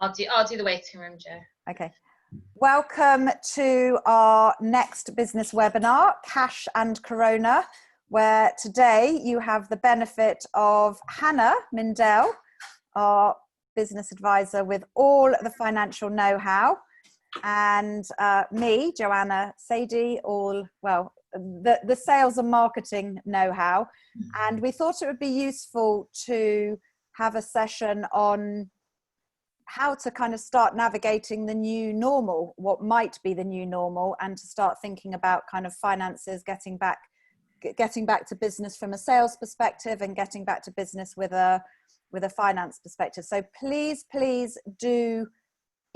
I'll do the waiting room, Jo. Okay. Welcome to our next business webinar, Cash and Corona, where today you have the benefit of Hannah Mindell, our business advisor with all the financial know-how, and me, Joanna Sadie, the sales and marketing know-how. And we thought it would be useful to have a session on how to kind of start navigating the new normal, what might be the new normal, and to start thinking about kind of finances, getting back to business from a sales perspective and getting back to business with a finance perspective. So please do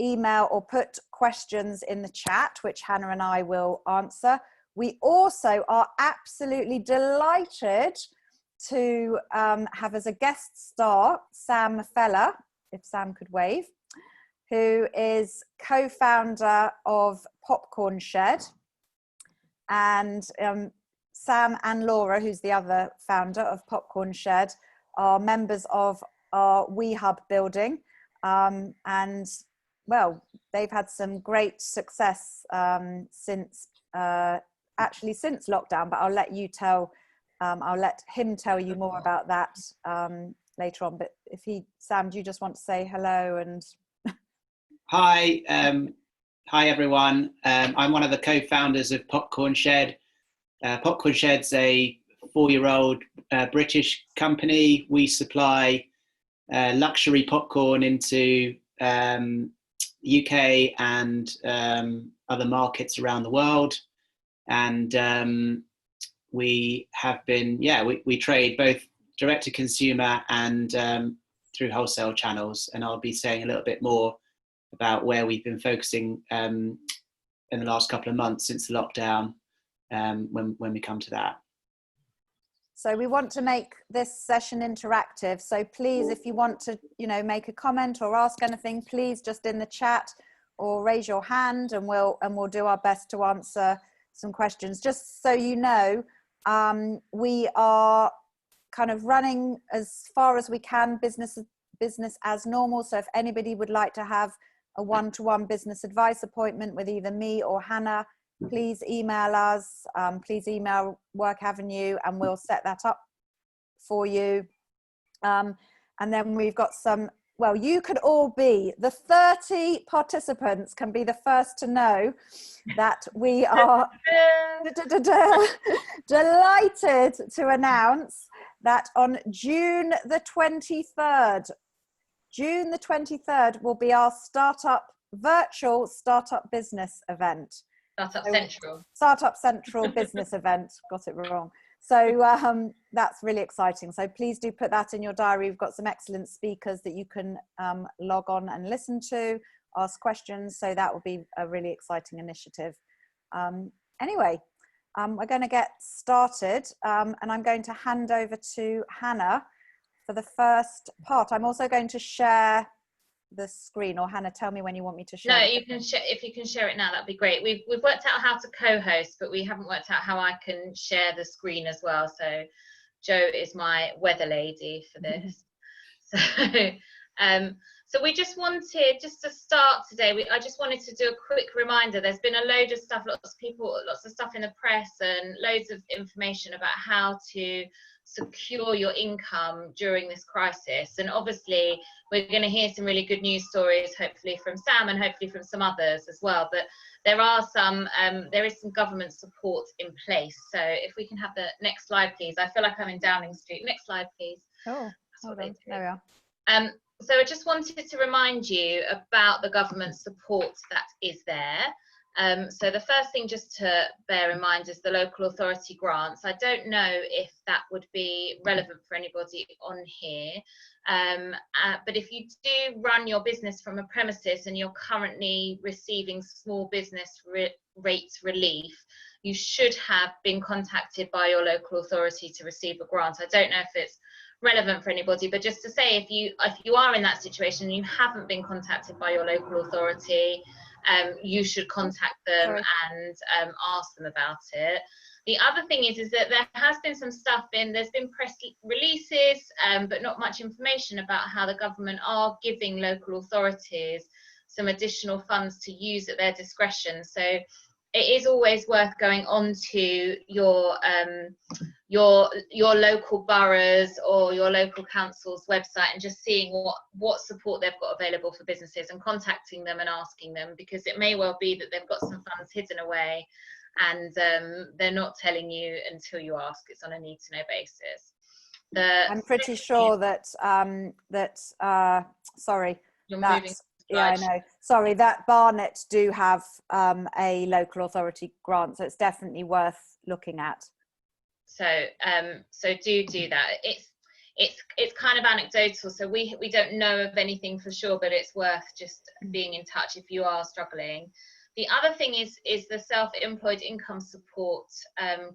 email or put questions in the chat, which Hannah and I will answer. We also are absolutely delighted to have as a guest star Sam Feller, if Sam could wave, who is co-founder of Popcorn Shed. And Sam and Laura, who's the other founder of Popcorn Shed, are members of our WeHub building. And well, they've had some great success since lockdown, but I'll let him tell you more about that later on. But Sam, do you just want to say hello? And Hi everyone. I'm one of the co-founders of Popcorn Shed. Popcorn Shed's a 4-year-old British company. We supply luxury popcorn into UK and other markets around the world. And we have been, we trade both direct to consumer and through wholesale channels. And I'll be saying a little bit more about where we've been focusing in the last couple of months since the lockdown when we come to that. So we want to make this session interactive. So please, if you want to, make a comment or ask anything, please just in the chat or raise your hand, and we'll do our best to answer some questions. Just so you know, we are kind of running as far as we can business as normal. So if anybody would like to have a one-to-one business advice appointment with either me or Hannah, please email us, please email Work Avenue, and we'll set that up for you. And then we've got you could all be, the 30 participants can be the first to know that we are delighted to announce that on June the 23rd will be our virtual startup business event. Startup Central business event, got it wrong. So that's really exciting. So please do put that in your diary. We've got some excellent speakers that you can log on and listen to, ask questions. So that will be a really exciting initiative. Anyway, we're going to get started, and I'm going to hand over to Hannah for the first part. I'm also going to share the screen, or Hannah, tell me when you want me to share. No, you can share. If you can share it now, that'd be great. We've worked out how to co-host, but we haven't worked out how I can share the screen as well. So Jo is my weather lady for this. So we just wanted to start today. I just wanted to do a quick reminder. There's been a load of stuff, lots of stuff in the press, and loads of information about how to secure your income during this crisis. And obviously we're going to hear some really good news stories, hopefully from Sam and hopefully from some others as well, but there is some government support in place. So if we can have the next slide, please. I feel like I'm in Downing Street. Next slide, please. Oh, hold on. There we are. So I just wanted to remind you about the government support that is there. So the first thing just to bear in mind is the local authority grants. I don't know if that would be relevant for anybody on here, but if you do run your business from a premises and you're currently receiving small business rates relief, you should have been contacted by your local authority to receive a grant. I don't know if it's relevant for anybody, but just to say, if you are in that situation and you haven't been contacted by your local authority, you should contact them and ask them about it. The other thing is that there has been some stuff there's been press releases, but not much information about how the government are giving local authorities some additional funds to use at their discretion. So it is always worth going on to your local boroughs or your local council's website and just seeing what support they've got available for businesses and contacting them and asking them, because it may well be that they've got some funds hidden away and they're not telling you until you ask. It's on a need-to-know basis. I'm pretty sure that sorry, you're that, moving. yeah, I know. Sorry, that Barnet do have a local authority grant, so it's definitely worth looking at. So do that. It's kind of anecdotal, so we don't know of anything for sure, but it's worth just being in touch if you are struggling. The other thing is the self-employed income support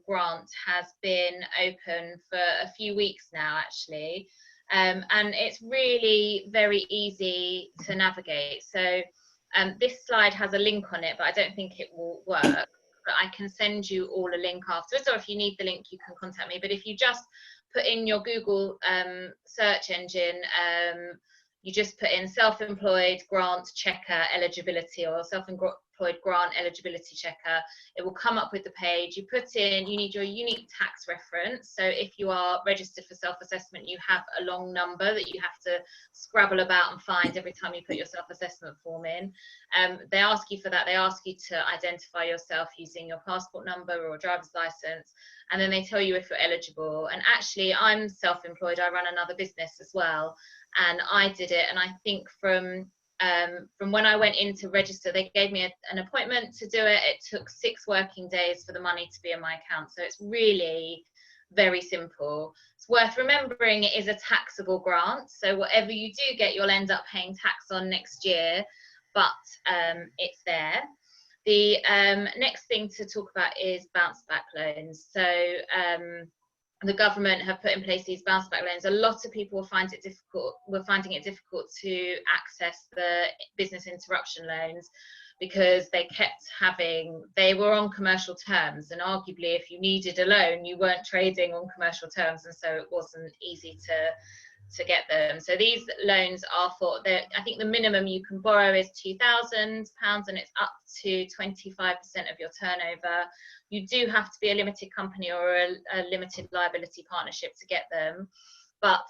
grant has been open for a few weeks now, actually, and it's really very easy to navigate. So this slide has a link on it, but I don't think it will work. But I can send you all a link afterwards, or if you need the link, you can contact me. But if you just put in your Google search engine, you just put in self-employed grant checker eligibility or self-employed grant eligibility checker, it will come up with the page. You put in, you need your unique tax reference. So if you are registered for self-assessment, you have a long number that you have to scrabble about and find every time you put your self-assessment form in. They ask you for that. They ask you to identify yourself using your passport number or driver's license, and then they tell you if you're eligible. And actually, I'm self-employed. I run another business as well, and I did it. And I think from when I went in to register, they gave me an appointment to do it. It took 6 working days for the money to be in my account. So it's really very simple. It's worth remembering it is a taxable grant. So whatever you do get, you'll end up paying tax on next year, but it's there. The next thing to talk about is bounce back loans. So the government have put in place these bounce back loans. A lot of people were finding it difficult to access the business interruption loans because they were on commercial terms, and arguably if you needed a loan, you weren't trading on commercial terms, and so it wasn't easy to get them. So these loans are I think the minimum you can borrow is £2,000 and it's up to 25% of your turnover. You do have to be a limited company or a limited liability partnership to get them. But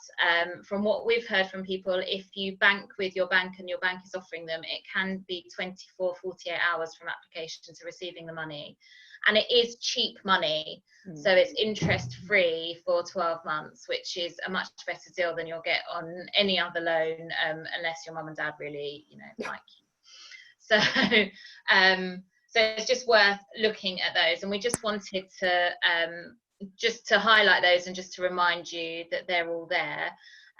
from what we've heard from people, if you bank with your bank and your bank is offering them, it can be 24, 48 hours from application to receiving the money. And it is cheap money. So it's interest free for 12 months, which is a much better deal than you'll get on any other loan, unless your mum and dad really, like you. So it's just worth looking at those. And we just wanted to highlight those and just to remind you that they're all there.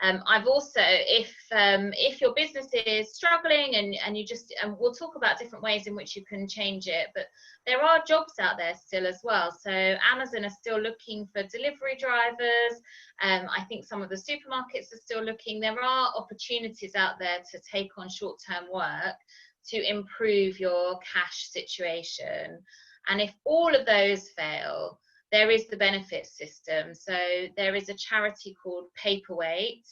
I've also, if your business is struggling and you just, and we'll talk about different ways in which you can change it, but there are jobs out there still as well. So Amazon are still looking for delivery drivers. I think some of the supermarkets are still looking. There are opportunities out there to take on short-term work to improve your cash situation. And if all of those fail, there is the benefits system. So there is a charity called Paperweight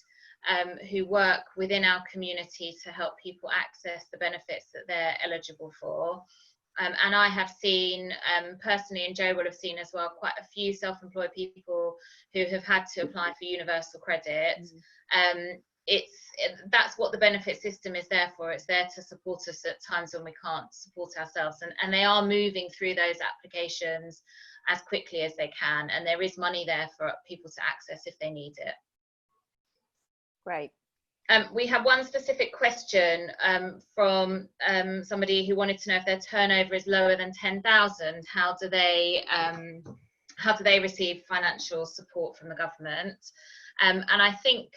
who work within our community to help people access the benefits that they're eligible for. And I have seen personally, and Joe will have seen as well, quite a few self-employed people who have had to apply for universal credit. That's what the benefit system is there for. It's there to support us at times when we can't support ourselves, and they are moving through those applications as quickly as they can, and there is money there for people to access if they need it. Great. We have one specific question from somebody who wanted to know if their turnover is lower than 10,000, how do they receive financial support from the government? And I think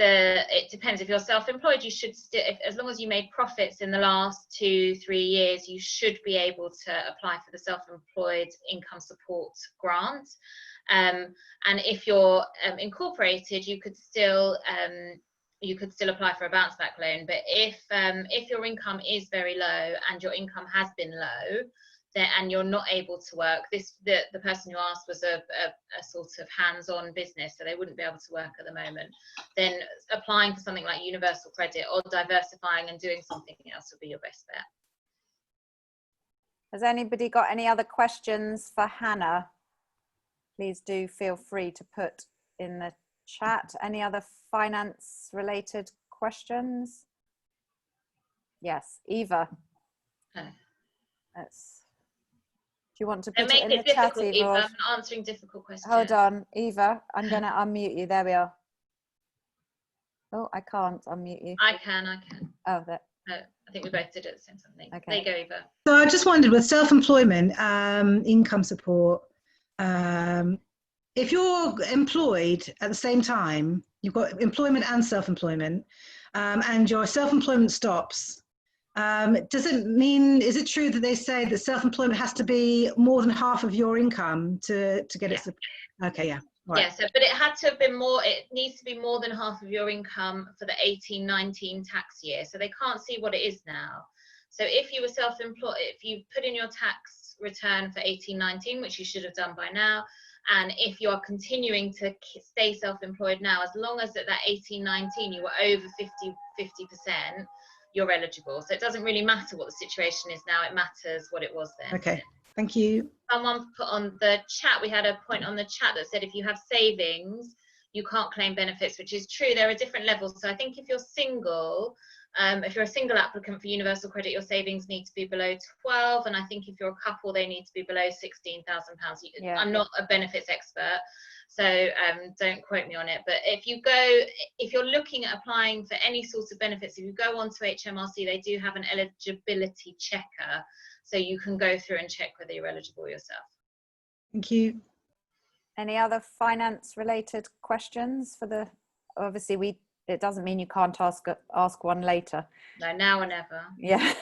it depends. If you're self-employed, you should still, as long as you made profits in the last 2-3 years, you should be able to apply for the self-employed income support grant. And if you're incorporated, you could still apply for a bounce back loan. But if your income is very low and your income has been low, and you're not able to work, the person who asked was a sort of hands-on business, so they wouldn't be able to work at the moment, then applying for something like universal credit or diversifying and doing something else would be your best bet. Has anybody got any other questions for Hannah? Please do feel free to put in the chat. Any other finance related questions? Yes, Eva. No. Do you want to Don't put it make in it the chat, difficult, Eva? Eva. I'm answering difficult questions. Hold on, Eva. I'm going to unmute you. There we are. Oh, I can't unmute you. I can. Oh, there. No, I think we both did it at the same time. Okay. There you go, Eva. So I just wondered, with self-employment, income support, if you're employed at the same time, you've got employment and self-employment, and your self-employment stops, does it mean, is it true that they say that self-employment has to be more than half of your income to get it? Okay, yeah. Right. Yeah, so, but it had to have been more, it needs to be more than half of your income for the 18-19 tax year. So they can't see what it is now. So if you were self-employed, if you put in your tax return for 18-19, which you should have done by now, and if you are continuing to stay self-employed now, as long as at that 18-19 you were over 50%, you're eligible. So it doesn't really matter what the situation is now, it matters what it was then. Okay, thank you. Someone put on the chat, we had a point on the chat that said if you have savings, you can't claim benefits, which is true. There are different levels. So I think if you're single, if you're a single applicant for universal credit, your savings need to be below 12. And I think if you're a couple, they need to be below £16,000. Yeah. I'm not a benefits expert, so don't quote me on it. But if you're looking at applying for any sort of benefits, if you go onto HMRC, they do have an eligibility checker. So you can go through and check whether you're eligible yourself. Thank you. Any other finance related questions for the, obviously it doesn't mean you can't ask one later. No, now or never. Yeah.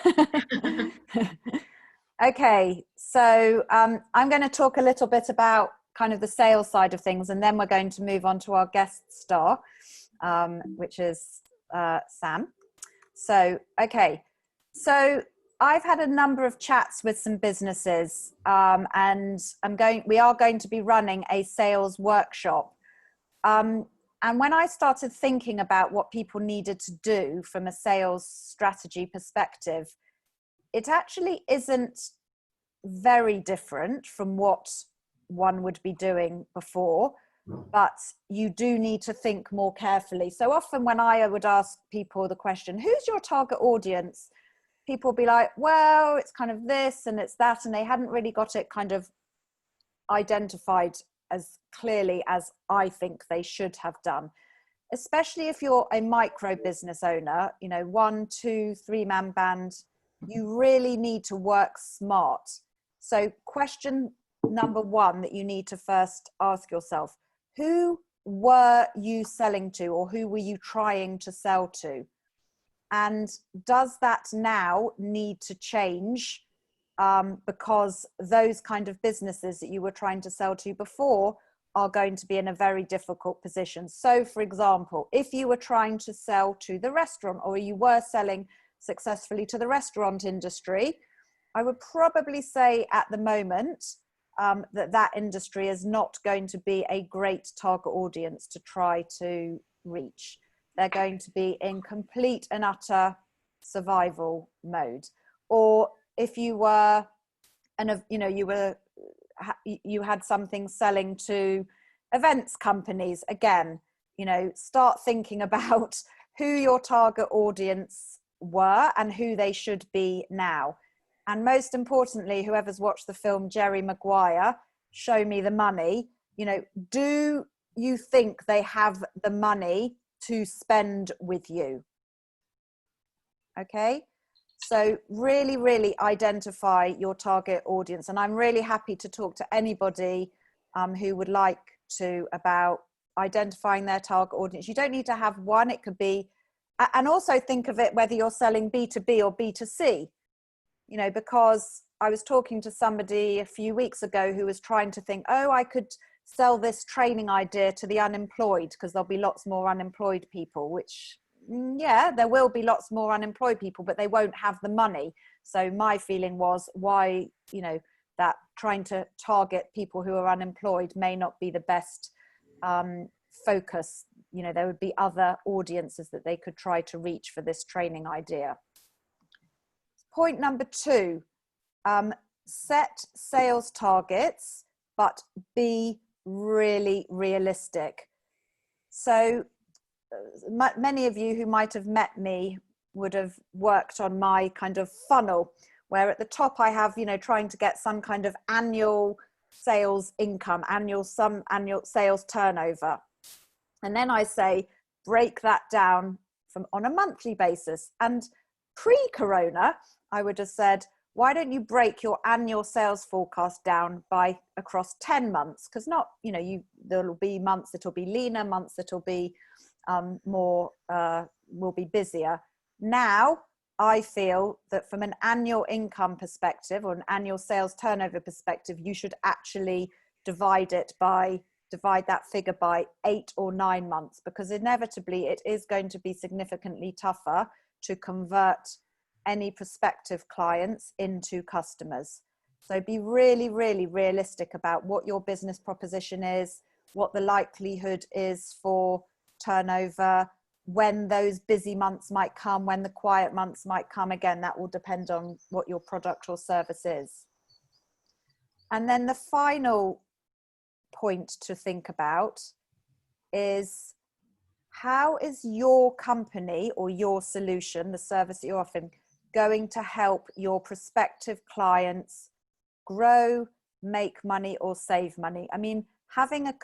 Okay, so I'm going to talk a little bit about kind of the sales side of things, and then we're going to move on to our guest star, which is Sam. So, okay. So I've had a number of chats with some businesses, and we are going to be running a sales workshop. And when I started thinking about what people needed to do from a sales strategy perspective, it actually isn't very different from what one would be doing before, but you do need to think more carefully. So often when I would ask people the question, who's your target audience? People be like, well, it's kind of this and it's that, and they hadn't really got it kind of identified as clearly as I think they should have done, especially if you're a micro business owner, 1, 2, 3-man band, you really need to work smart. So question number 1 that you need to first ask yourself, who were you selling to, or who were you trying to sell to? And does that now need to change because those kind of businesses that you were trying to sell to before are going to be in a very difficult position? So for example, if you were trying to sell to the restaurant, or you were selling successfully to the restaurant industry, I would probably say at the moment that industry is not going to be a great target audience to try to reach. They're going to be in complete and utter survival mode. Or if you were, you had something selling to events companies, again, start thinking about who your target audience were and who they should be now. And most importantly, whoever's watched the film Jerry Maguire, Show Me the Money, do you think they have the money to spend with you? Okay, so really, really identify your target audience. And I'm really happy to talk to anybody who would like to about identifying their target audience. You don't need to have one, it could be, and also think of it whether you're selling B2B or B2C, because I was talking to somebody a few weeks ago who was trying to think, oh, I could sell this training idea to the unemployed because there'll be lots more unemployed people, which yeah, there will be lots more unemployed people, but they won't have the money. So my feeling was, why, you know, that trying to target people who are unemployed may not be the best focus. You know, there would be other audiences that they could try to reach for this training idea. Point number 2, set sales targets, but be really realistic. So many of you who might have met me would have worked on my kind of funnel, where at the top I have, you know, trying to get some kind of annual sales income, annual sales turnover. And then I say, break that down on a monthly basis. And pre-corona, I would have said, why don't you break your annual sales forecast down by across 10 months? Because not, you know, there'll be months that'll be leaner, months that'll be will be busier. Now, I feel that from an annual income perspective or an annual sales turnover perspective, you should actually divide that figure by 8 or 9 months, because inevitably it is going to be significantly tougher to convert any prospective clients into customers. So be really, really realistic about what your business proposition is, what the likelihood is for turnover, when those busy months might come, when the quiet months might come. Again, that will depend on what your product or service is. And then the final point to think about is, how is your company or your solution, the service that you're offering, going to help your prospective clients grow, make money, or save money? I mean, having a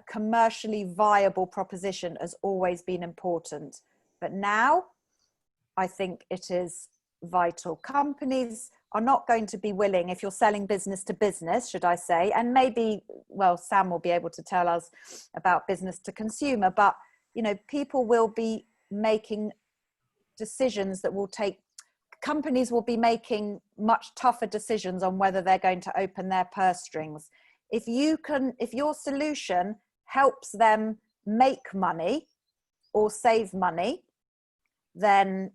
commercially viable proposition has always been important, but now I think it is vital. Companies are not going to be willing, if you're selling business to business, should I say, and maybe, well, Sam will be able to tell us about business to consumer, but, you know, people will be making decisions that will take, companies will be making much tougher decisions on whether they're going to open their purse strings. If your solution helps them make money or save money, then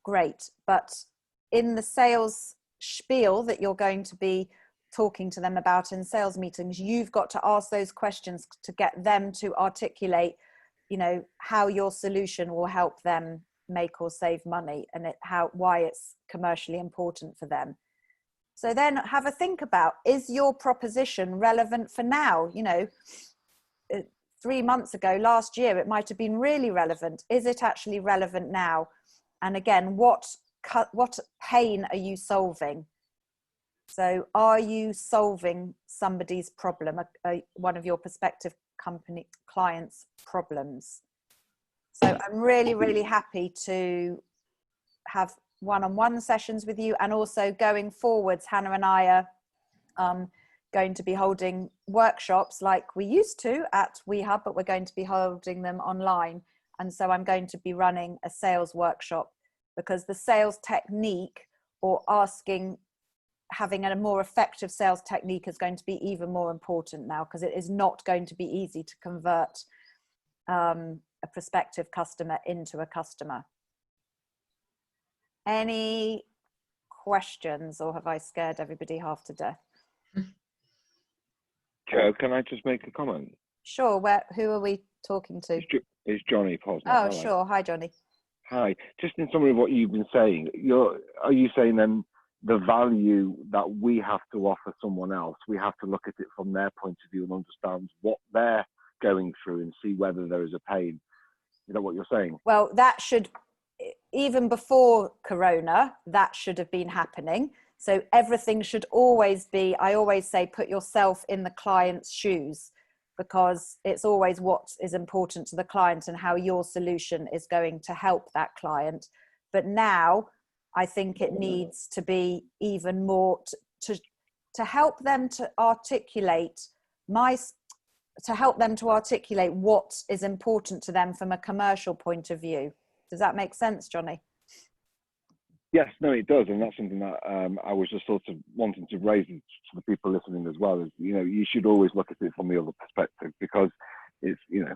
great. But in the sales spiel that you're going to be talking to them about in sales meetings, you've got to ask those questions to get them to articulate, you know, how your solution will help them make or save money, and why it's commercially important for them. So then have a think about, is your proposition relevant for now? You know, 3 months ago, last year, it might have been really relevant. Is it actually relevant now? And again, what pain are you solving? So are you solving somebody's problem, one of your prospective company clients' problems? So I'm really, really happy to have one-on-one sessions with you, and also going forwards, Hannah and I are going to be holding workshops like we used to at WeHub, but we're going to be holding them online. And so I'm going to be running a sales workshop, because the sales technique, or having a more effective sales technique, is going to be even more important now, because it is not going to be easy to convert a prospective customer into a customer. Any questions, or have I scared everybody half to death? Joe, can I just make a comment? Sure. Who are we talking to? It's Johnny Posner. Oh, Hello. sure. Hi, Johnny. Hi. Just in summary of what you've been saying, are you saying then the value that we have to offer someone else, we have to look at it from their point of view and understand what they're going through and see whether there is a pain? Is that what you're saying? Well, that should, even before Corona, that should have been happening. So everything should always be, I always say, put yourself in the client's shoes, because it's always what is important to the client and how your solution is going to help that client. But now I think it needs to be even more to help them to articulate what is important to them from a commercial point of view. Does that make sense, Johnny? Yes, no, it does, and that's something that I was just sort of wanting to raise to the people listening as well. Is, you know, you should always look at it from the other perspective, because it's, you know,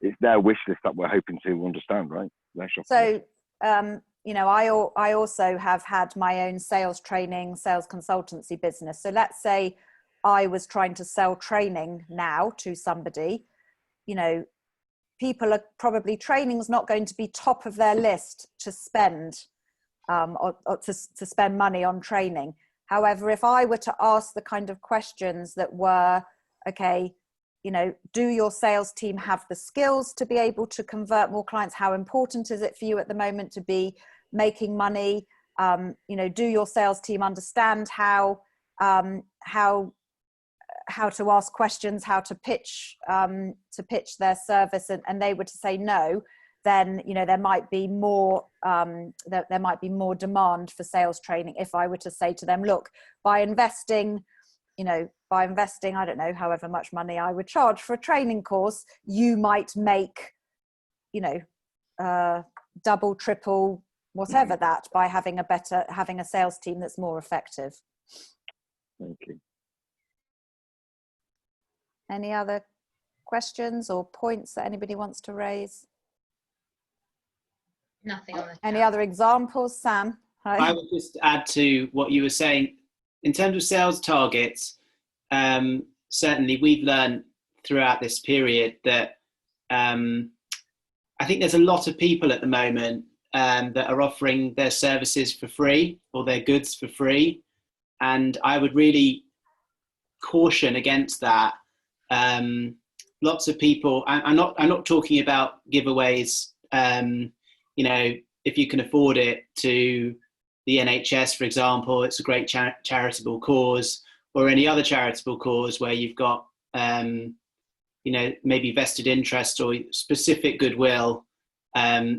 it's their wish list that we're hoping to understand, right? Their shopping list. So, you know, I also have had my own sales training, sales consultancy business. So let's say I was trying to sell training now to somebody, you know, people are probably, training's not going to be top of their list to spend, or to spend money on training. However, if I were to ask the kind of questions that were, okay, you know, do your sales team have the skills to be able to convert more clients? How important is it for you at the moment to be making money? You know, do your sales team understand how to ask questions, how to pitch their service, and they were to say no, then, you know, there might be more there might be more demand for sales training. If I were to say to them, look, by investing, I don't know, however much money I would charge for a training course, you might make, you know, double, triple, whatever that, by having a sales team that's more effective. Thank you. Any other questions or points that anybody wants to raise? Nothing on the chat. Any other examples, Sam? Hi. I would just add to what you were saying in terms of sales targets. Certainly, we've learned throughout this period that I think there's a lot of people at the moment that are offering their services for free or their goods for free, and I would really caution against that. Lots of people. I'm not talking about giveaways. You know, if you can afford it, to the NHS, for example, it's a great charitable cause, or any other charitable cause where you've got, you know, maybe vested interest or specific goodwill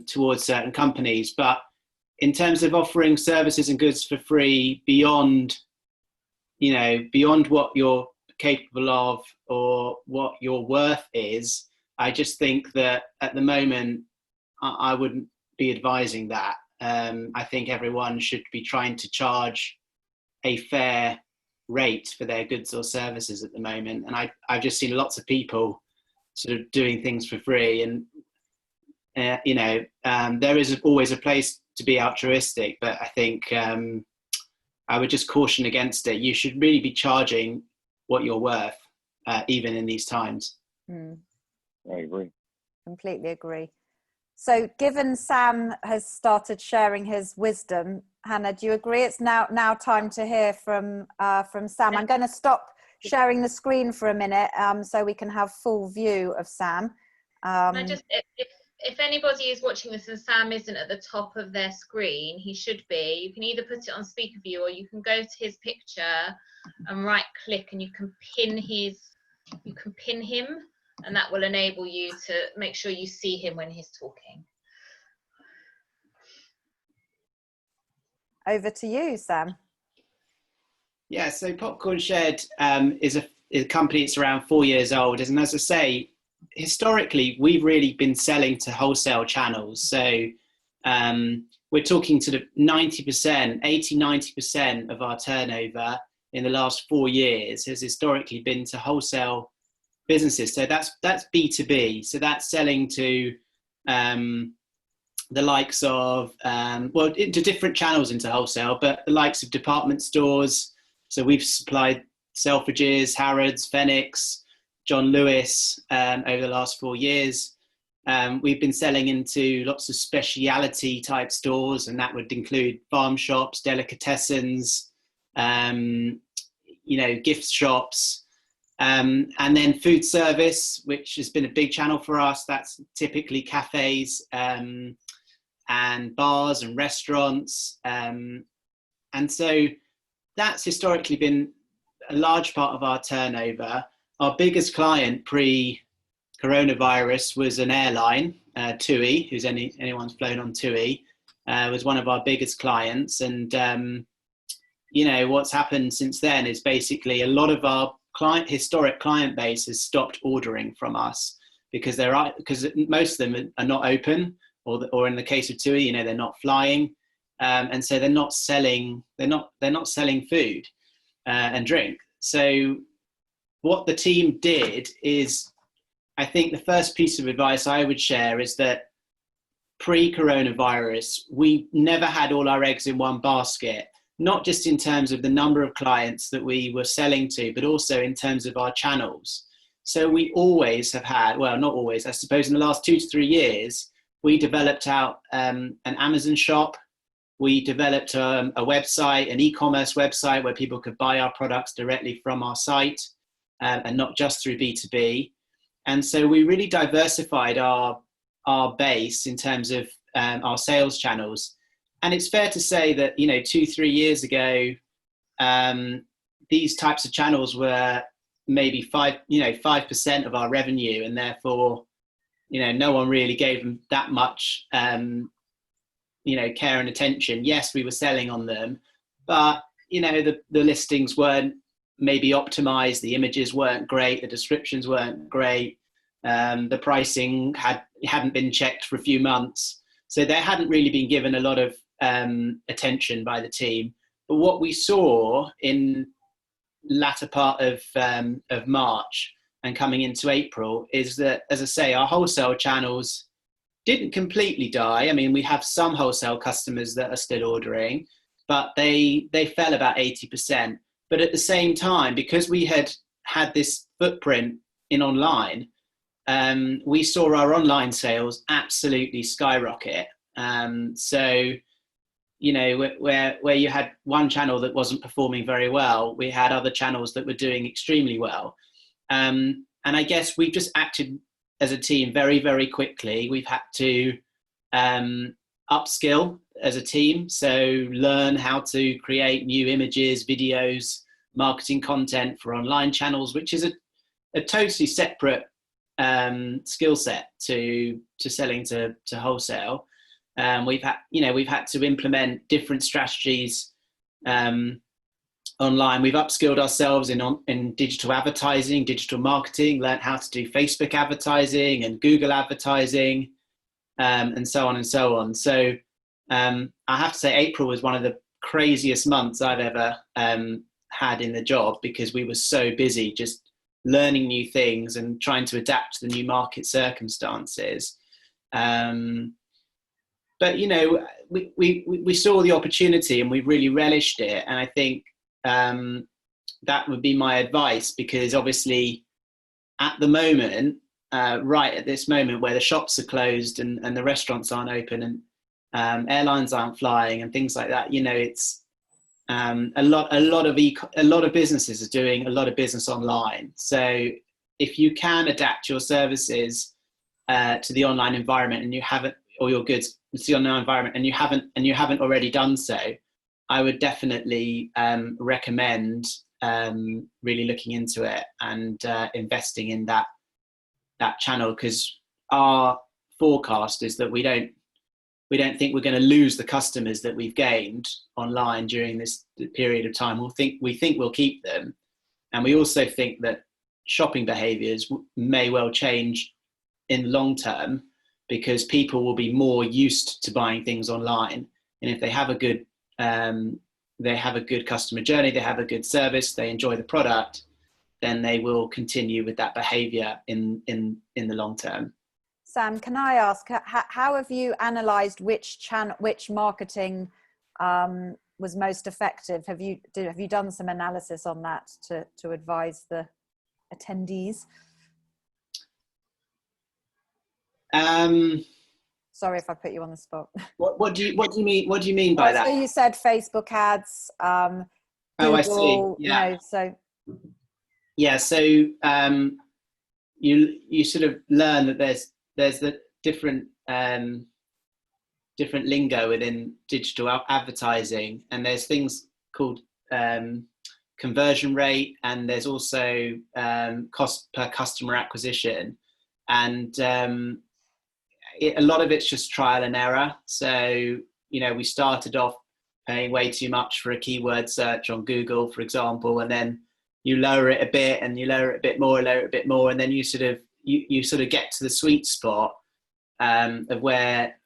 towards certain companies. But in terms of offering services and goods for free beyond what you're capable of or what your worth is, I just think that at the moment I wouldn't be advising that. I think everyone should be trying to charge a fair rate for their goods or services at the moment, and I've just seen lots of people sort of doing things for free, and you know, there is always a place to be altruistic, but I think I would just caution against it. You should really be charging what you're worth, even in these times. I agree. Completely agree. So given Sam has started sharing his wisdom, Hannah, do you agree it's now time to hear from Sam? I'm going to stop sharing the screen for a minute so we can have full view of Sam. If anybody is watching this and Sam isn't at the top of their screen, he should be. You can either put it on speaker view, or you can go to his picture and right click, and you can pin him, and that will enable you to make sure you see him when he's talking. Over to you, Sam. Yeah, so Popcorn Shed is a company that's around 4 years old, and as I say, historically we've really been selling to wholesale channels. So we're talking sort of 90% of our turnover in the last 4 years has historically been to wholesale businesses. So that's B2B. So that's selling to the likes of, into different channels into wholesale, but the likes of department stores. So we've supplied Selfridges, Harrods, Phoenix, John Lewis over the last 4 years. We've been selling into lots of speciality type stores, and that would include farm shops, delicatessens, gift shops, and then food service, which has been a big channel for us. That's typically cafes and bars and restaurants. And so that's historically been a large part of our turnover. Our biggest client pre-coronavirus was an airline, TUI, who's anyone's flown on TUI, was one of our biggest clients. And, what's happened since then is basically a lot of our historic client base has stopped ordering from us because most of them are not open, or in the case of TUI, they're not flying. And so they're not selling food and drink. So what the team did is I think the first piece of advice I would share is that pre-coronavirus, we never had all our eggs in one basket, not just in terms of the number of clients that we were selling to, but also in terms of our channels. So we always have had, well, not always, I suppose in the last 2 to 3 years, we developed out an Amazon shop. We developed a website, an e-commerce website where people could buy our products directly from our site and not just through B2B. And so we really diversified our base in terms of our sales channels. And it's fair to say that, 2-3 years ago, these types of channels were maybe 5% of our revenue, and therefore, no one really gave them that much, care and attention. Yes, we were selling on them, but the listings weren't maybe optimized, the images weren't great, the descriptions weren't great, the pricing hadn't been checked for a few months, so they hadn't really been given a lot of attention by the team. But what we saw in latter part of March and coming into April is that, as I say, our wholesale channels didn't completely die. I mean, we have some wholesale customers that are still ordering, but they fell about 80%. But at the same time, because we had this footprint in online, we saw our online sales absolutely skyrocket. So, where you had one channel that wasn't performing very well, we had other channels that were doing extremely well. And I guess we've just acted as a team very, very quickly. We've had to upskill as a team, so learn how to create new images, videos, marketing content for online channels, which is a totally separate skill set to selling to wholesale. We've had to implement different strategies online. We've upskilled ourselves in digital advertising, digital marketing, learned how to do Facebook advertising and Google advertising, and so on and so on. So I have to say April was one of the craziest months I've ever had in the job, because we were so busy just learning new things and trying to adapt to the new market circumstances. But we saw the opportunity and we really relished it, and I think that would be my advice, because obviously at the moment, right at this moment where the shops are closed and the restaurants aren't open and airlines aren't flying and things like that, it's a lot of businesses are doing a lot of business online. So if you can adapt your services to the online environment and you haven't, or your goods to the online environment and you haven't already done so, I would definitely recommend really looking into it and investing in that channel, because our forecast is that we don't think we're going to lose the customers that we've gained online during this period of time. We think we'll keep them, and we also think that shopping behaviours may well change in the long term, because people will be more used to buying things online, and if they have a good customer journey, they have a good service, they enjoy the product, then they will continue with that behaviour in the long term. Sam, can I ask, how have you analysed which marketing was most effective? Have you done some analysis on that to advise the attendees? Sorry if I put you on the spot. What do you mean by that? So you said Facebook ads. Google, I see. Yeah. Yeah. So you sort of learn that there's the different lingo within digital advertising, and there's things called conversion rate, and there's also cost per customer acquisition, and a lot of it's just trial and error. So we started off paying way too much for a keyword search on Google, for example, and then you lower it a bit and you lower it a bit more, and then you sort of get to the sweet spot of where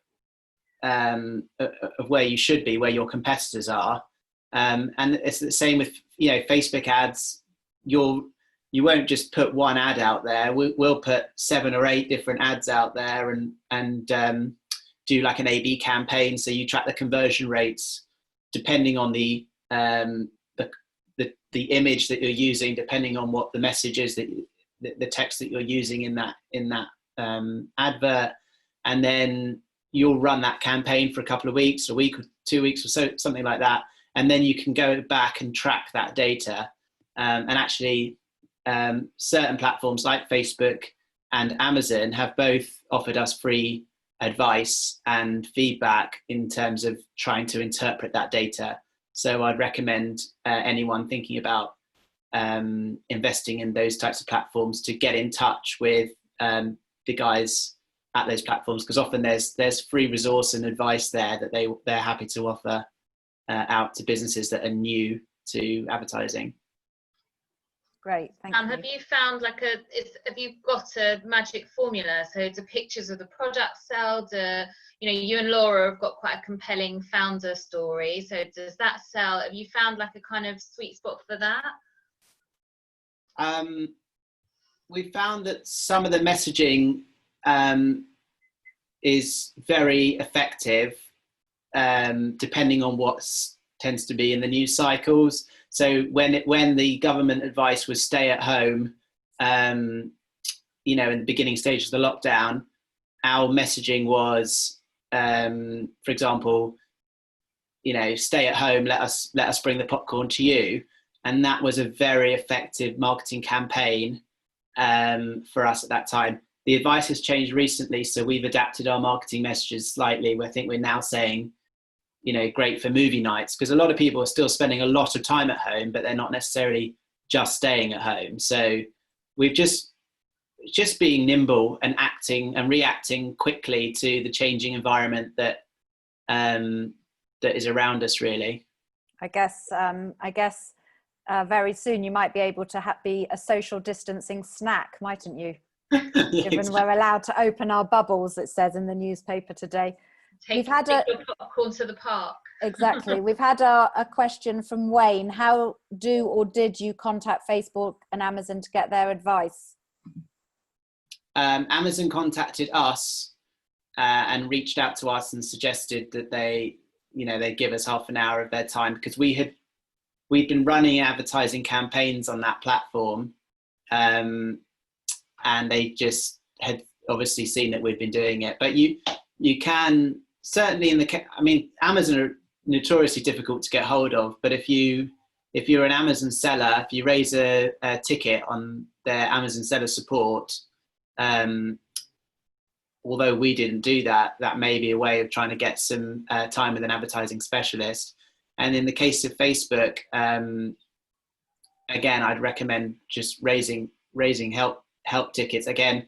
you should be, where your competitors are, and it's the same with Facebook ads. You're you won't just put one ad out there. We'll put 7 or 8 different ads out there and do like an A/B campaign. So you track the conversion rates depending on the image that you're using, depending on what the message is, that the text that you're using in that advert, and then you'll run that campaign for a couple of weeks, a week or 2 weeks or so, something like that, and then you can go back and track that data. And actually, certain platforms like Facebook and Amazon have both offered us free advice and feedback in terms of trying to interpret that data. So I'd recommend anyone thinking about investing in those types of platforms to get in touch with the guys at those platforms, because often there's free resource and advice there that they're happy to offer out to businesses that are new to advertising. Great, thank you. Have you found have you got a magic formula? So do pictures of the product sell? You and Laura have got quite a compelling founder story. So does that sell? Have you found like a kind of sweet spot for that? We found that some of the messaging is very effective, depending on what tends to be in the news cycles. So when the government advice was stay at home, in the beginning stages of the lockdown, our messaging was, for example, stay at home, let us bring the popcorn to you. And that was a very effective marketing campaign for us at that time. The advice has changed recently, so we've adapted our marketing messages slightly. I think we're now saying, great for movie nights, because a lot of people are still spending a lot of time at home, but they're not necessarily just staying at home. So we've just being nimble and acting and reacting quickly to the changing environment that is around us, really. I guess very soon you might be able to be a social distancing snack, mightn't you? Given we're allowed to open our bubbles, it says in the newspaper today. Take your popcorn to the park. Exactly. We've had a question from Wayne. How did you contact Facebook and Amazon to get their advice? Amazon contacted us and reached out to us and suggested that they give us half an hour of their time, because we'd been running advertising campaigns on that platform, and they just had obviously seen that we'd been doing it. But you can certainly Amazon are notoriously difficult to get hold of, but if you're an Amazon seller, if you raise a ticket on their Amazon seller support, although we didn't do that may be a way of trying to get some time with an advertising specialist. And in the case of Facebook, again, I'd recommend just raising help tickets. Again,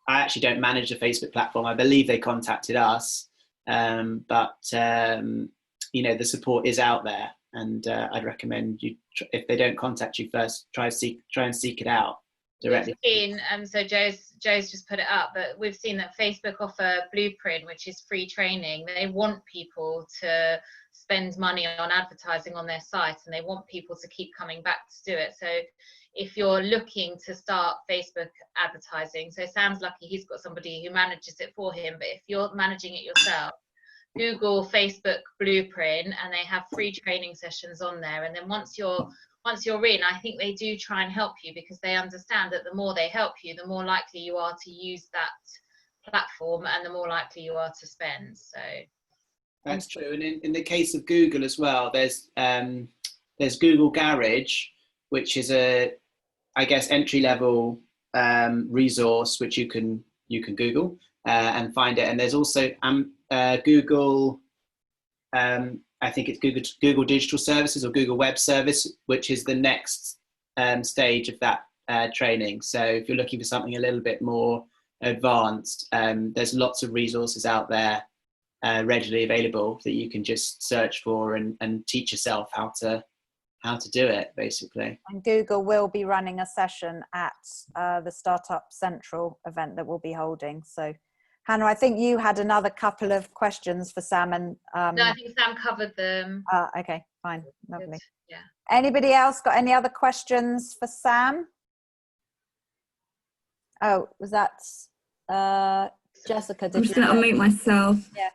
I actually don't manage the Facebook platform. I believe they contacted us, but the support is out there, and I'd recommend you, if they don't contact you first, try and seek it out directly. We've seen, so Joe's just put it up, but we've seen that Facebook offer Blueprint, which is free training. They want people to spend money on advertising on their site, and they want people to keep coming back to do it. So if you're looking to start Facebook advertising, so Sam's lucky he's got somebody who manages it for him, but if you're managing it yourself, Google Facebook Blueprint, and they have free training sessions on there. And then once you're in, I think they do try and help you, because they understand that the more they help you, the more likely you are to use that platform, and the more likely you are to spend. So that's true. And in the case of Google as well, there's Google Garage, which is a, I guess, entry-level resource which you can Google and find it. And there's also Google, I think it's Google Digital Services or Google Web Service, which is the next stage of that training. So if you're looking for something a little bit more advanced, there's lots of resources out there readily available that you can just search for and teach yourself how to do it, basically. And Google will be running a session at the Startup Central event that we'll be holding. So Hannah, I think you had another couple of questions for Sam. And no, I think Sam covered them. Okay, fine, lovely. Good. Yeah. Anybody else got any other questions for Sam? Oh, was that Jessica? I'm Did just you? going to unmute myself. Yeah.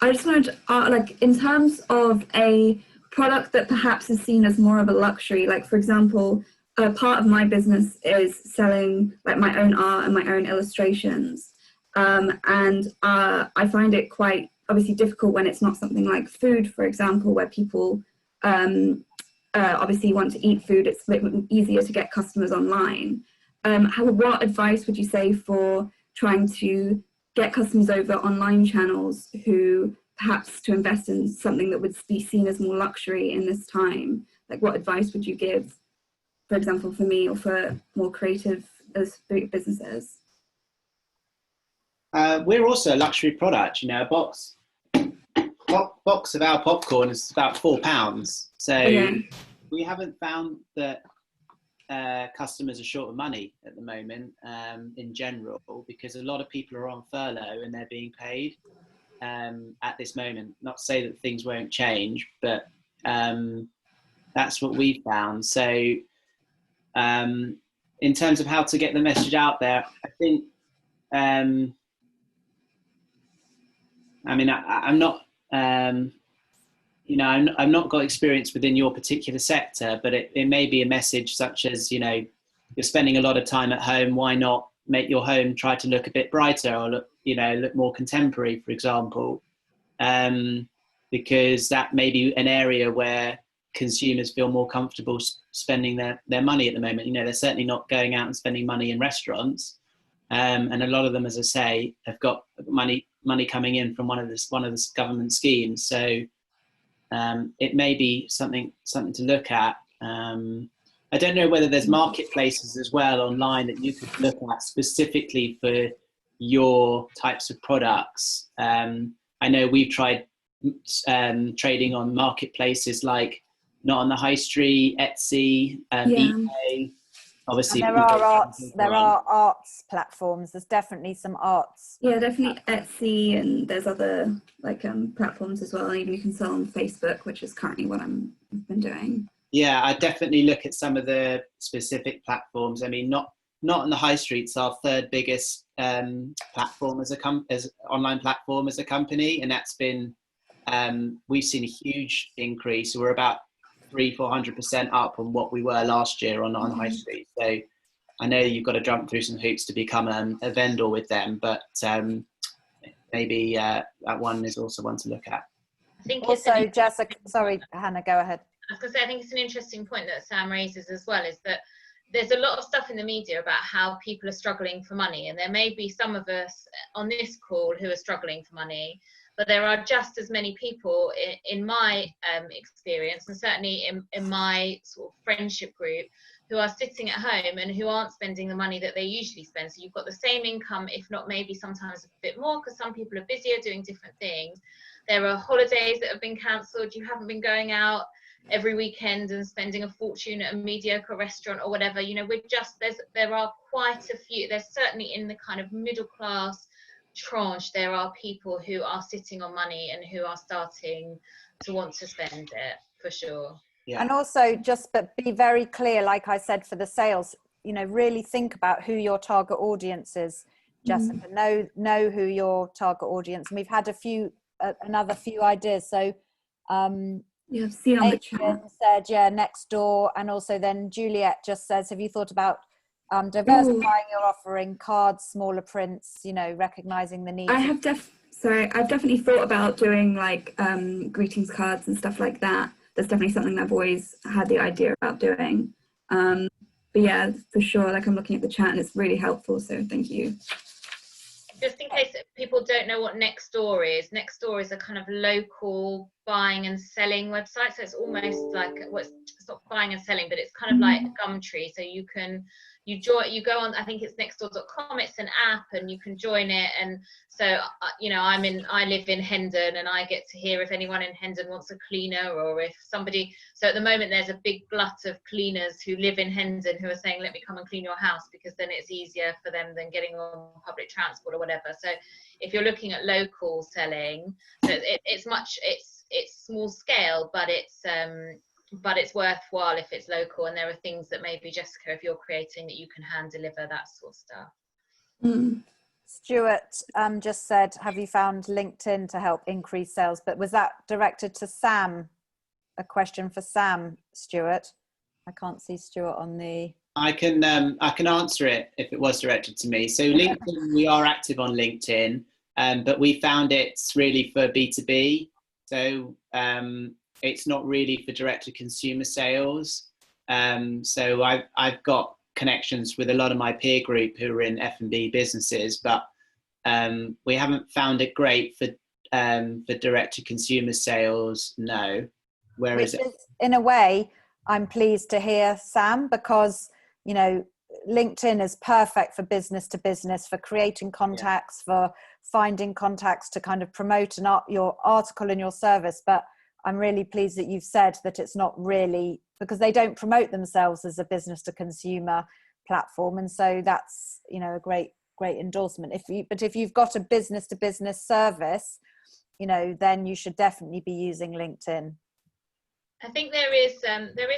I just wanted to, like, in terms of a product that perhaps is seen as more of a luxury, like, for example, part of my business is selling like my own art and my own illustrations. And I find it quite obviously difficult when it's not something like food, for example, where people obviously want to eat food. It's a bit easier to get customers online. What advice would you say for trying to get customers over online channels who perhaps to invest in something that would be seen as more luxury in this time? Like, what advice would you give, for example, for me or for more creative businesses? We're also a luxury product. You know, a box of our popcorn is about £4. So Okay. we haven't found that customers are short of money at the moment in general, because a lot of people are on furlough and they're being paid at this moment. Not to say that things won't change, but that's what we found. So in terms of how to get the message out there, I think I mean, I'm not, you know, I've not got experience within your particular sector, but it may be a message such as, you know, you're spending a lot of time at home. Why not make your home try to look a bit brighter, or look, you know, look more contemporary, for example, because that may be an area where consumers feel more comfortable spending their money at the moment. You know, they're certainly not going out and spending money in restaurants. And a lot of them, as I say, have got money coming in from one of the government schemes. So it may be something to look at. I don't know whether there's marketplaces as well online that you could look at specifically for your types of products. I know we've tried trading on marketplaces like Not on the High Street, Etsy, eBay. Obviously, and there are arts platforms. There's definitely some arts. Yeah, definitely Etsy, and there's other like platforms as well. Even you can sell on Facebook, which is currently what I've been doing. Yeah, I definitely look at some of the specific platforms. I mean, Not on the High Street's our third biggest platform as online platform as a company, and that's been we've seen a huge increase. We're about 300-400% up on what we were last year on High Street. So I know you've got to jump through some hoops to become a vendor with them, but maybe that one is also one to look at. I think also, Jessica, sorry, Hannah, go ahead. I was going to say, I think it's an interesting point that Sam raises as well, is that there's a lot of stuff in the media about how people are struggling for money, and there may be some of us on this call who are struggling for money, but there are just as many people in my experience, and certainly in my sort of friendship group, who are sitting at home and who aren't spending the money that they usually spend. So you've got the same income, if not maybe sometimes a bit more, because some people are busier doing different things. There are holidays that have been cancelled. You haven't been going out every weekend and spending a fortune at a mediocre restaurant or whatever. You know, there are quite a few. There's certainly in the kind of middle class tranche, there are people who are sitting on money and who are starting to want to spend it, for sure. Yeah. And also but be very clear, like I said, for the sales, you know, really think about who your target audience is, Jessica. Know who your target audience, and we've had another few ideas. So yeah, I've seen on the chat. Said next door, and also then Juliet just says, have you thought about diversifying your offering, cards, smaller prints, you know, recognizing the need? I've definitely thought about doing like greetings cards and stuff like that. That's definitely something I've always had the idea about doing. But yeah, for sure, like I'm looking at the chat and it's really helpful, so thank you. Just in case people don't know what Nextdoor is a kind of local buying and selling website. So it's almost like, well, it's not buying and selling, but it's kind of like Gumtree. So you go on, I think it's nextdoor.com, it's an app, and you can join it. And so, you know, I live in Hendon, and I get to hear if anyone in Hendon wants a cleaner, or if somebody, so at the moment there's a big glut of cleaners who live in Hendon who are saying, let me come and clean your house, because then it's easier for them than getting on public transport or whatever. So if you're looking at local selling, so it's small scale, but it's but it's worthwhile if it's local, and there are things that maybe, Jessica, if you're creating, that you can hand deliver, that sort of stuff. Mm. Stuart just said, have you found LinkedIn to help increase sales? But was that directed to Sam? A question for Sam, Stuart? I can't see Stuart on the... I can answer it if it was directed to me. So LinkedIn, we are active on LinkedIn, but we found it's really for B2B. So it's not really for direct to consumer sales. So I've got connections with a lot of my peer group who are in F&B businesses, but we haven't found it great for direct to consumer sales. No. Which is, in a way, I'm pleased to hear, Sam, because, you know, LinkedIn is perfect for business to business, for creating contacts, for finding contacts to kind of promote your article and your service. But I'm really pleased that you've said that it's not really, because they don't promote themselves as a business to consumer platform. And so that's, you know, a great endorsement. But if you've got a business to business service, you know, then you should definitely be using LinkedIn. I think there is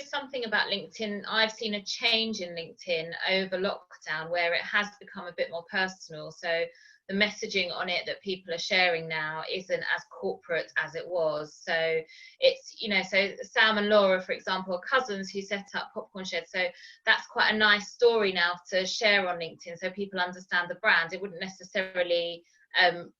something about LinkedIn. I've seen a change in LinkedIn over lockdown where it has become a bit more personal. So the messaging on it that people are sharing now isn't as corporate as it was. So it's, you know, so Sam and Laura, for example, are cousins who set up Popcorn Shed. So that's quite a nice story now to share on LinkedIn, so people understand the brand. It wouldn't necessarily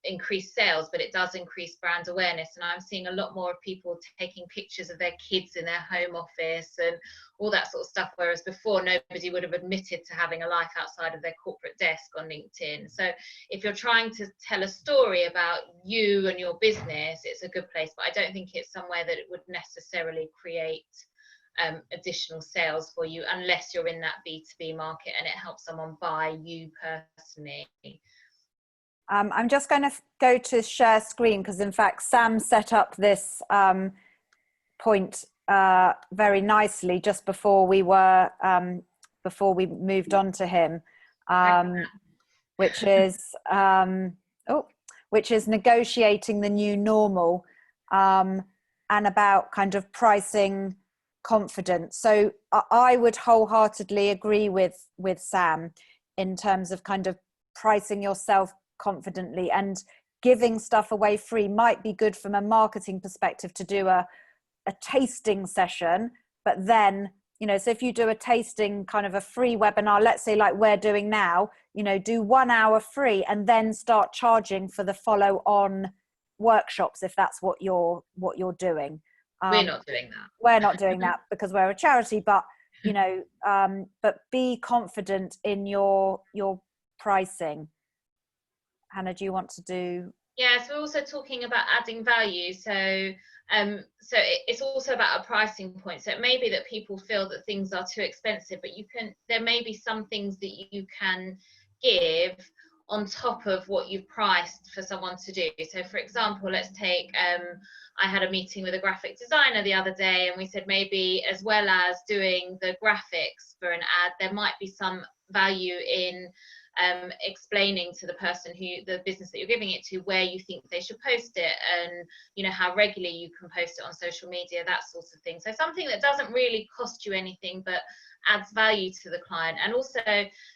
increase sales, but it does increase brand awareness. And I'm seeing a lot more of people taking pictures of their kids in their home office and all that sort of stuff, whereas before nobody would have admitted to having a life outside of their corporate desk on LinkedIn. So if you're trying to tell a story about you and your business, it's a good place, but I don't think it's somewhere that it would necessarily create additional sales for you unless you're in that B2B market and it helps someone buy you personally. I'm just going to go to share screen because, in fact, Sam set up this point very nicely just before we moved on to him, which is negotiating the new normal and about kind of pricing confidence. So I would wholeheartedly agree with Sam in terms of kind of pricing yourself confidently, and giving stuff away free might be good from a marketing perspective to do a tasting session. But then, you know, so if you do a tasting kind of a free webinar, let's say like we're doing now, you know, do 1 hour free and then start charging for the follow on workshops if that's what you're doing. We're not doing that. We're not doing that because we're a charity, but you know, but be confident in your pricing. Hannah, do you want to do? Yes, we're also talking about adding value. So it's also about a pricing point. So it may be that people feel that things are too expensive, but there may be some things that you can give on top of what you've priced for someone to do. So for example, let's take, I had a meeting with a graphic designer the other day, and we said maybe as well as doing the graphics for an ad, there might be some value in explaining to the business that you're giving it to, where you think they should post it, and you know how regularly you can post it on social media, that sort of thing. So something that doesn't really cost you anything but adds value to the client. And also,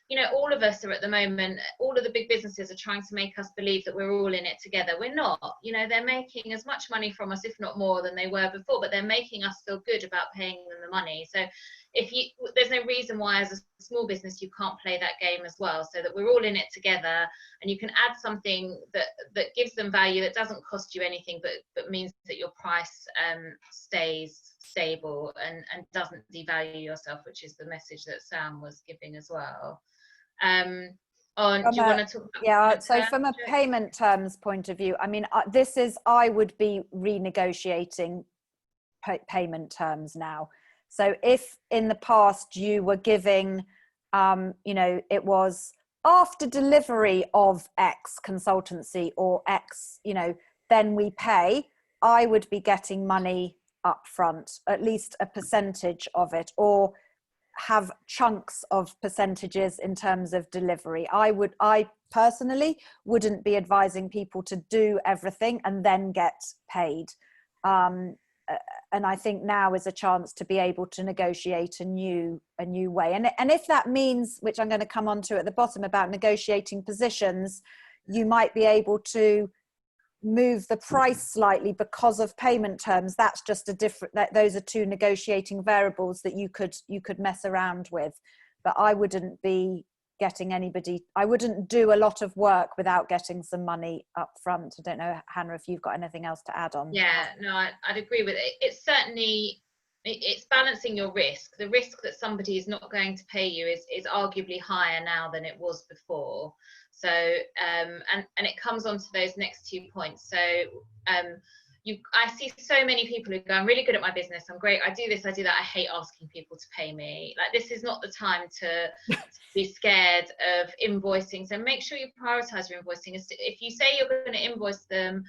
you know, all of us are at the moment, all of the big businesses are trying to make us believe that we're all in it together. We're not. You know, they're making as much money from us, if not more, than they were before, but they're making us feel good about paying them the money. So there's no reason why as a small business you can't play that game as well, so that we're all in it together, and you can add something that gives them value, that doesn't cost you anything, but means that your price stays stable and doesn't devalue yourself, which is the message that Sam was giving as well. Do you want to talk about? Yeah, so from a payment terms point of view, I mean, I would be renegotiating payment terms now. So if in the past you were giving, you know, it was after delivery of X consultancy or X, you know, then we pay, I would be getting money up front, at least a percentage of it, or have chunks of percentages in terms of delivery. I personally wouldn't be advising people to do everything and then get paid. and I think now is a chance to be able to negotiate a new way. And if that means, which I'm going to come on to at the bottom about negotiating positions, you might be able to move the price slightly because of payment terms. That's just a different, those are two negotiating variables that you could mess around with. But I wouldn't be getting anybody, I wouldn't do a lot of work without getting some money up front. I don't know, Hannah, if you've got anything else to add on. Yeah, no, I'd agree with it. It's certainly, it's balancing your risk. The risk that somebody is not going to pay you is arguably higher now than it was before. So and it comes on to those next 2 points. So I see so many people who go, I'm really good at my business, I'm great, I do this, I do that, I hate asking people to pay me. Like, this is not the time to be scared of invoicing. So make sure you prioritize your invoicing. If you say you're going to invoice them,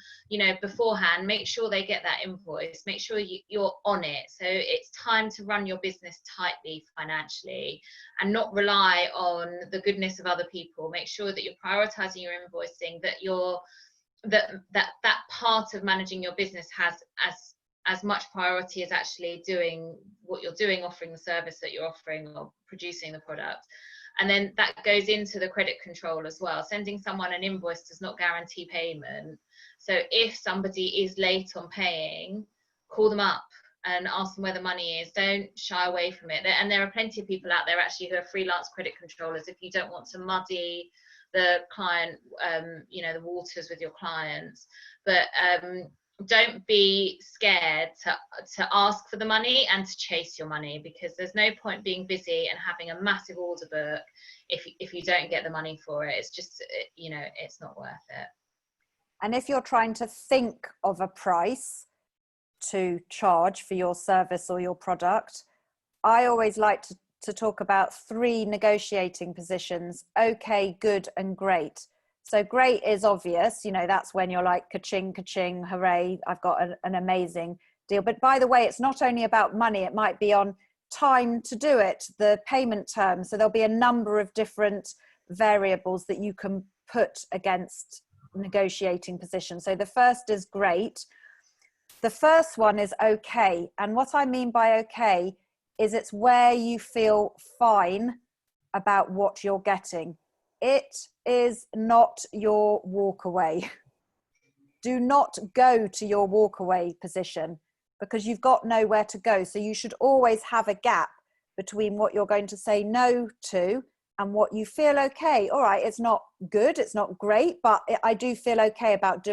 beforehand, make sure they get that invoice, make sure you're on it. So it's time to run your business tightly financially and not rely on the goodness of other people. Make sure that you're prioritizing your invoicing, that that part of managing your business has as much priority as actually doing what you're doing, offering the service that you're offering or producing the product. And then that goes into the credit control as well. Sending someone an invoice does not guarantee payment. So if somebody is late on paying, call them up and ask them where the money is. Don't shy away from it. And there are plenty of people out there actually who are freelance credit controllers if you don't want to muddy the client, the waters with your clients. But don't be scared to ask for the money and to chase your money, because there's no point being busy and having a massive order book if you don't get the money for it. It's just, it's not worth it. And if you're trying to think of a price to charge for your service or your product, I always like to talk about 3 negotiating positions: okay, good, and great. So great is obvious, that's when you're like ka-ching, ka-ching, hooray, I've got an amazing deal. But by the way, it's not only about money, it might be on time to do it, the payment terms. So there'll be a number of different variables that you can put against negotiating positions. So the first is great. The first one is okay. And what I mean by okay is it's where you feel fine about what you're getting. It is not your walkaway. Do not go to your walkaway position, because you've got nowhere to go. So you should always have a gap between what you're going to say no to and what you feel okay. All right, it's not good, it's not great, but I do feel okay about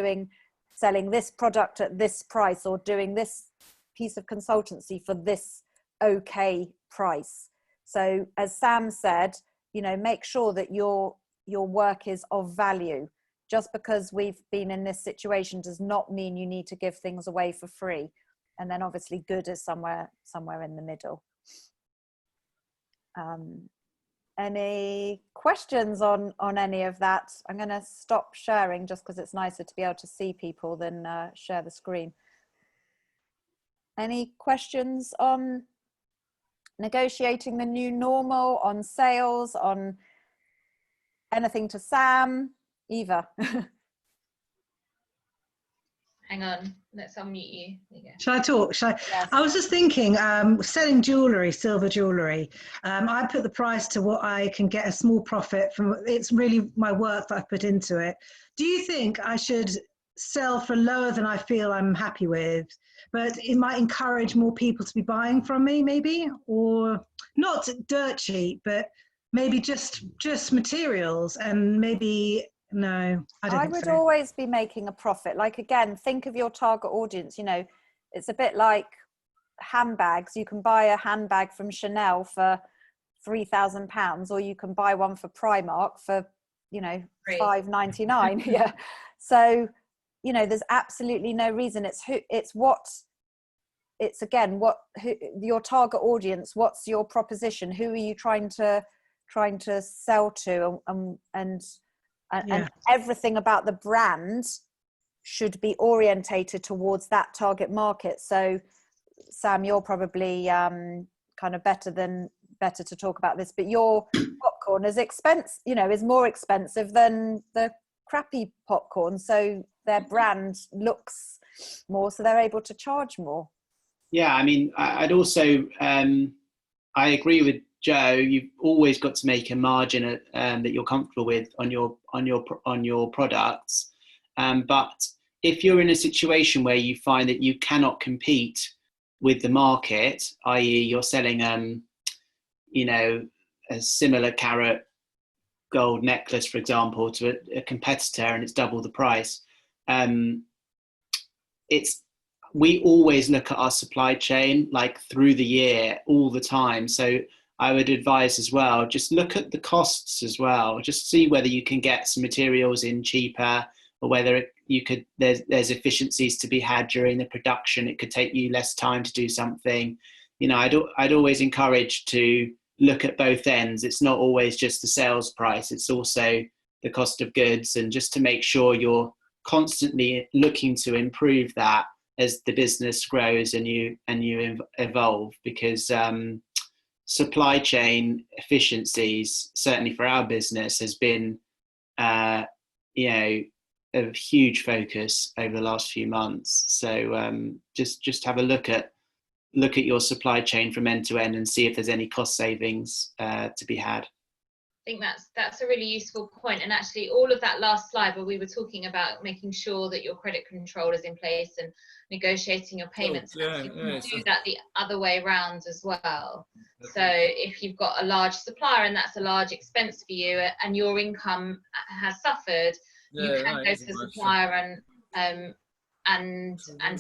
selling this product at this price, or doing this piece of consultancy for this okay price. So as Sam said, make sure that your work is of value. Just because we've been in this situation does not mean you need to give things away for free. And then obviously good is somewhere in the middle. Any questions on any of that? I'm going to stop sharing just because it's nicer to be able to see people than share the screen. Any questions on negotiating the new normal, on sales, on anything to Sam? Eva. Hang on, let's unmute you. There you go. Shall I talk? Yes. I was just thinking, selling jewellery, silver jewellery. I put the price to what I can get a small profit from. It's really my work that I've put into it. Do you think I should sell for lower than I feel I'm happy with, but it might encourage more people to be buying from me, maybe? Or not dirt cheap, but maybe just materials, and maybe... No, I would always be making a profit. Like, again, think of your target audience. It's a bit like handbags. You can buy a handbag from Chanel for £3,000, or you can buy one for Primark for, $5.99. Yeah. So, there's absolutely no reason. Your target audience, what's your proposition? Who are you trying to sell to? And everything about the brand should be orientated towards that target market. So Sam, you're probably kind of better to talk about this, but your popcorn is is more expensive than the crappy popcorn. So their brand looks more, so they're able to charge more. Yeah, I mean, I'd also, I agree with Joe. You've always got to make a margin that you're comfortable with on your products. But if you're in a situation where you find that you cannot compete with the market, i.e., you're selling, a similar carat gold necklace, for example, to a competitor, and it's double the price, we always look at our supply chain like through the year all the time. So I would advise as well, just look at the costs as well, just see whether you can get some materials in cheaper, or whether there's efficiencies to be had during the production. It could take you less time to do something. I'd always encourage to look at both ends. It's not always just the sales price, it's also the cost of goods, and just to make sure you're constantly looking to improve that as the business grows and you evolve, because supply chain efficiencies, certainly for our business, has been a huge focus over the last few months. So just have a look at your supply chain from end to end and see if there's any cost savings to be had. I think that's a really useful point. And actually, all of that last slide where we were talking about making sure that your credit control is in place and negotiating your payments, you can do that the other way around as well. So if you've got a large supplier and that's a large expense for you, and your income has suffered, you can go to the supplier and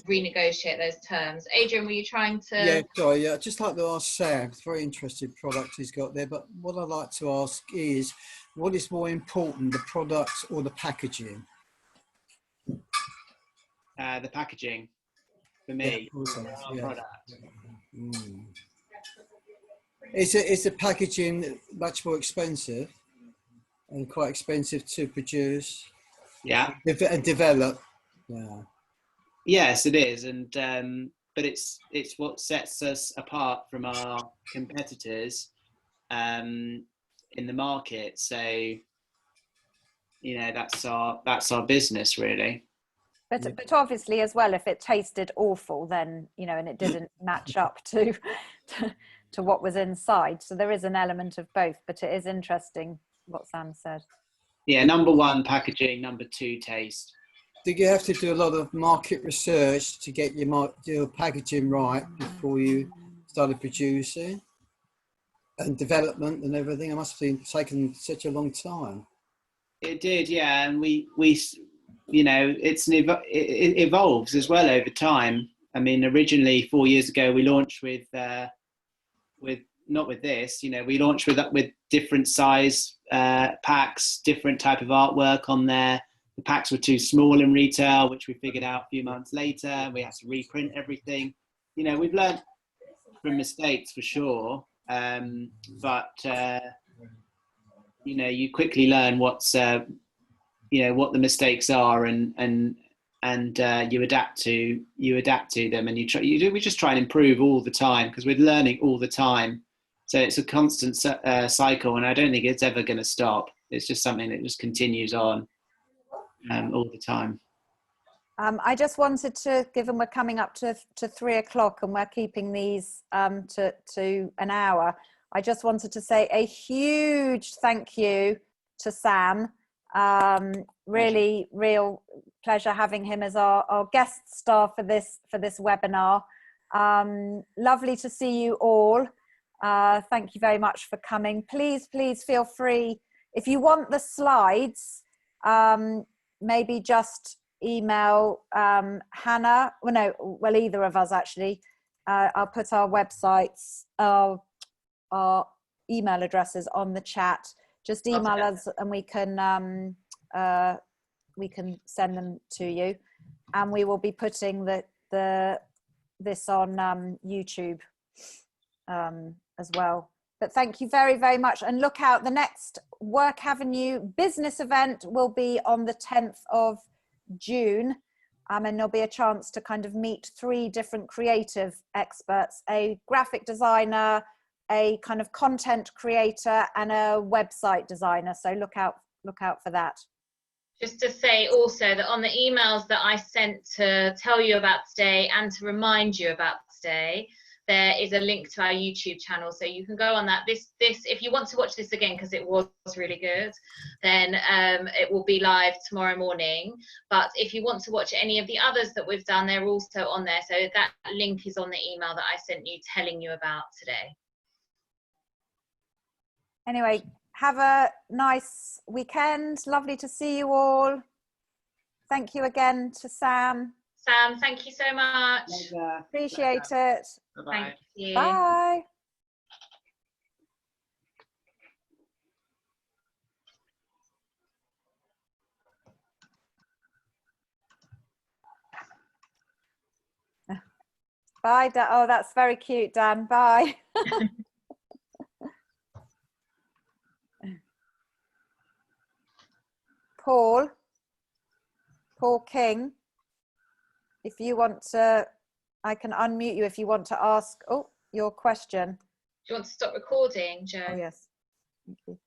renegotiate those terms. Adrian, were you trying to? Yeah, sorry. Yeah, I'd just like to ask Sam. It's a very interesting product he's got there. But what I'd like to ask is, what is more important, the product or the packaging? The packaging, for me. Yeah, product. Is the packaging much more expensive and quite expensive to produce? Yeah. And develop. Yeah. Yes, it is, and but it's what sets us apart from our competitors in the market. So that's our business, really. But obviously as well, if it tasted awful, then and it didn't match up to what was inside. So there is an element of both. But it is interesting what Sam said. Yeah, number one, packaging. Number two, taste. Did you have to do a lot of market research to get your packaging right before you started producing, and development and everything? It must have been taken such a long time. It did, yeah, and we it evolves as well over time. I mean, originally 4 years ago we launched with not with this, we launched with different size packs, different type of artwork on there. The packs were too small in retail, which we figured out a few months later. We had to reprint everything. We've learned from mistakes for sure, but you quickly learn what's what the mistakes are, and you adapt to them, and we just try and improve all the time, because we're learning all the time. So it's a constant cycle, and I don't think it's ever going to stop. It's just something that just continues on all the time. I just wanted to, given we're coming up to 3 o'clock and we're keeping these to an hour, I just wanted to say a huge thank you to Sam. Really, real pleasure having him as our guest star for this webinar. Lovely to see you all. Thank you very much for coming. Please feel free, if you want the slides, maybe just email Hannah. Well, either of us actually. I'll put our websites, our email addresses on the chat. Just email us and we can send them to you, and we will be putting this on YouTube as well. But thank you very, very much, and look out, the next Work Avenue business event will be on the 10th of June, and there'll be a chance to kind of meet 3 different creative experts: a graphic designer, a kind of content creator, and a website designer. So look out for that. Just to say also that on the emails that I sent to tell you about today and to remind you about Saturday, there is a link to our YouTube channel, so you can go on that. This if you want to watch this again, because it was really good, then it will be live tomorrow morning. But if you want to watch any of the others that we've done, they're also on there. So that link is on the email that I sent you telling you about today. Anyway, have a nice weekend. Lovely to see you all. Thank you again to Sam. Sam, thank you so much. Pleasure. Appreciate it. Bye-bye. Thank you. Bye. Bye, Dan. Oh, that's very cute, Dan. Bye. Paul King, if you want to, I can unmute you if you want to ask your question. Do you want to stop recording, Jo? Oh, yes. Thank you.